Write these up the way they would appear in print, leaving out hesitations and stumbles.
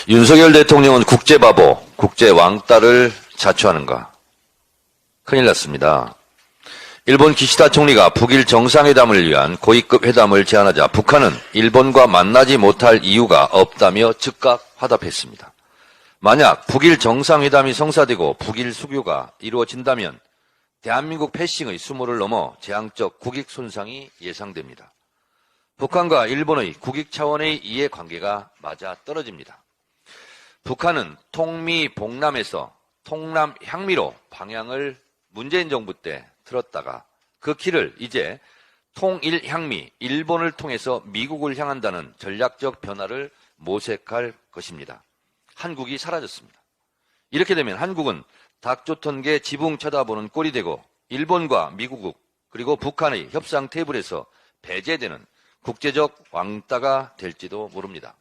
윤석열 대통령은 국제바보, 국제왕따를 자초하는가? 큰일 났습니다. 일본 기시다 총리가 북일 정상회담을 위한 고위급 회담을 제안하자 북한은 일본과 만나지 못할 이유가 없다며 즉각 화답했습니다. 만약 북일 정상회담이 성사되고 북일 수교가 이루어진다면 대한민국 패싱의 수모를 넘어 재앙적 국익 손상이 예상됩니다. 북한과 일본의 국익 차원의 이해관계가 맞아떨어집니다. 북한은 통미봉남에서 통남향미로 방향을 문재인 정부 때 틀었다가 그 길을 이제 통일향미, 일본을 통해서 미국을 향한다는 전략적 변화를 모색할 것입니다. 한국이 사라졌습니다. 이렇게 되면 한국은 닭조턴개 지붕 쳐다보는 꼴이 되고 일본과 미국 그리고 북한의 협상 테이블에서 배제되는 국제적 왕따가 될지도 모릅니다.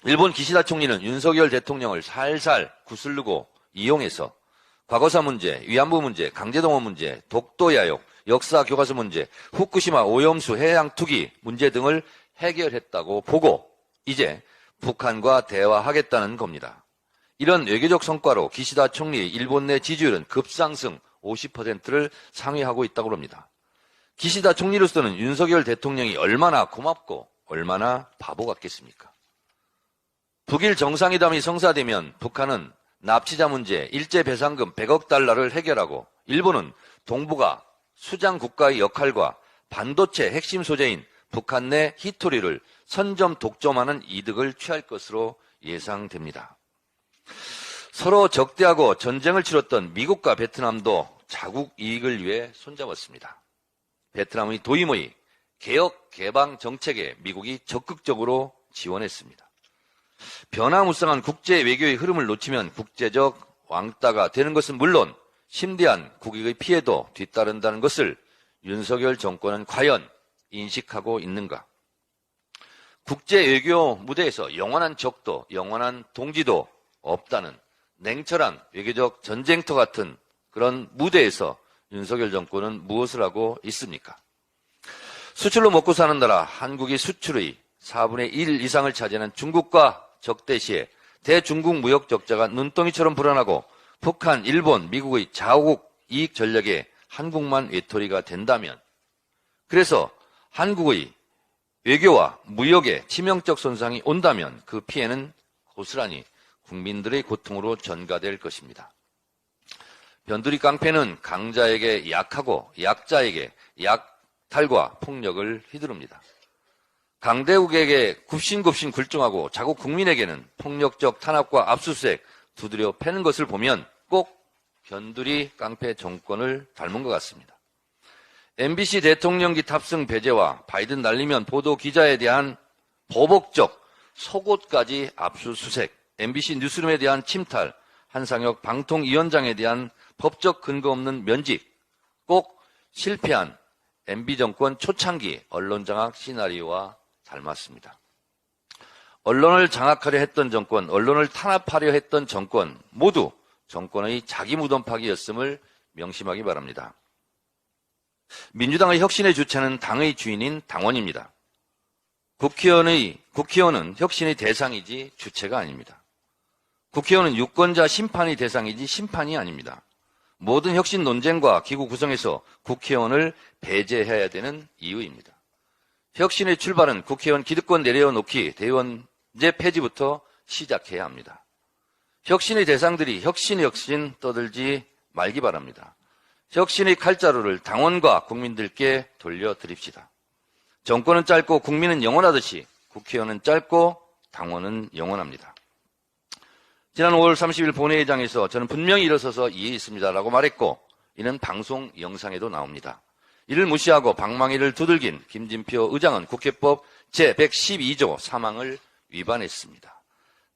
일본 기시다 총리는 윤석열 대통령을 살살 구슬르고 이용해서 과거사 문제, 위안부 문제, 강제동원 문제, 독도 야욕, 역사 교과서 문제, 후쿠시마 오염수 해양 투기 문제 등을 해결했다고 보고 이제 북한과 대화하겠다는 겁니다. 이런 외교적 성과로 기시다 총리의 일본 내 지지율은 급상승 50%를 상회하고 있다고 합니다. 기시다 총리로서는 윤석열 대통령이 얼마나 고맙고 얼마나 바보 같겠습니까? 북일 정상회담이 성사되면 북한은 납치자 문제, 일제 배상금 100억 달러를 해결하고 일본은 동북아 수장 국가의 역할과 반도체 핵심 소재인 북한 내 히토리를 선점 독점하는 이득을 취할 것으로 예상됩니다. 서로 적대하고 전쟁을 치렀던 미국과 베트남도 자국 이익을 위해 손잡았습니다. 베트남의 도임의 개혁 개방 정책에 미국이 적극적으로 지원했습니다. 변화무쌍한 국제 외교의 흐름을 놓치면 국제적 왕따가 되는 것은 물론 심대한 국익의 피해도 뒤따른다는 것을 윤석열 정권은 과연 인식하고 있는가? 국제 외교 무대에서 영원한 적도 영원한 동지도 없다는 냉철한 외교적 전쟁터 같은 그런 무대에서 윤석열 정권은 무엇을 하고 있습니까? 수출로 먹고 사는 나라 한국이 수출의 4분의 1 이상을 차지하는 중국과 적대시에 대중국 무역 적자가 눈덩이처럼 불어나고 북한, 일본, 미국의 자국 이익 전략에 한국만 외톨이가 된다면 그래서 한국의 외교와 무역에 치명적 손상이 온다면 그 피해는 고스란히 국민들의 고통으로 전가될 것입니다. 변두리 깡패는 강자에게 약하고 약자에게 약탈과 폭력을 휘두릅니다. 강대국에게 굽신굽신 굴종하고 자국 국민에게는 폭력적 탄압과 압수수색 두드려 패는 것을 보면 꼭 변두리 깡패 정권을 닮은 것 같습니다. MBC 대통령기 탑승 배제와 바이든 날리면 보도 기자에 대한 보복적 속옷까지 압수수색, MBC 뉴스룸에 대한 침탈, 한상혁 방통위원장에 대한 법적 근거 없는 면직, 꼭 실패한 MB 정권 초창기 언론장악 시나리오와 닮았습니다. 언론을 장악하려 했던 정권, 언론을 탄압하려 했던 정권 모두 정권의 자기 무덤 파기였음을 명심하기 바랍니다. 민주당의 혁신의 주체는 당의 주인인 당원입니다. 국회의원은 혁신의 대상이지 주체가 아닙니다. 국회의원은 유권자 심판의 대상이지 심판이 아닙니다. 모든 혁신 논쟁과 기구 구성에서 국회의원을 배제해야 되는 이유입니다. 혁신의 출발은 국회의원 기득권 내려놓기, 대의원제 폐지부터 시작해야 합니다. 혁신의 대상들이 혁신 떠들지 말기 바랍니다. 혁신의 칼자루를 당원과 국민들께 돌려드립시다. 정권은 짧고 국민은 영원하듯이 국회의원은 짧고 당원은 영원합니다. 지난 5월 30일 본회의장에서 저는 분명히 일어서서 이해했습니다라고 말했고 이는 방송 영상에도 나옵니다. 이를 무시하고 방망이를 두들긴 김진표 의장은 국회법 제112조 3항을 위반했습니다.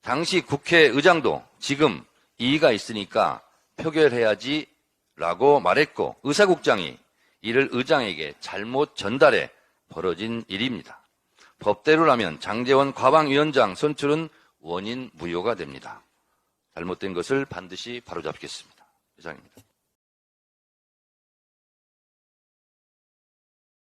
당시 국회의장도 지금 이의가 있으니까 표결해야지 라고 말했고 의사국장이 이를 의장에게 잘못 전달해 벌어진 일입니다. 법대로라면 장제원 과방위원장 선출은 원인 무효가 됩니다. 잘못된 것을 반드시 바로잡겠습니다. 이상입니다.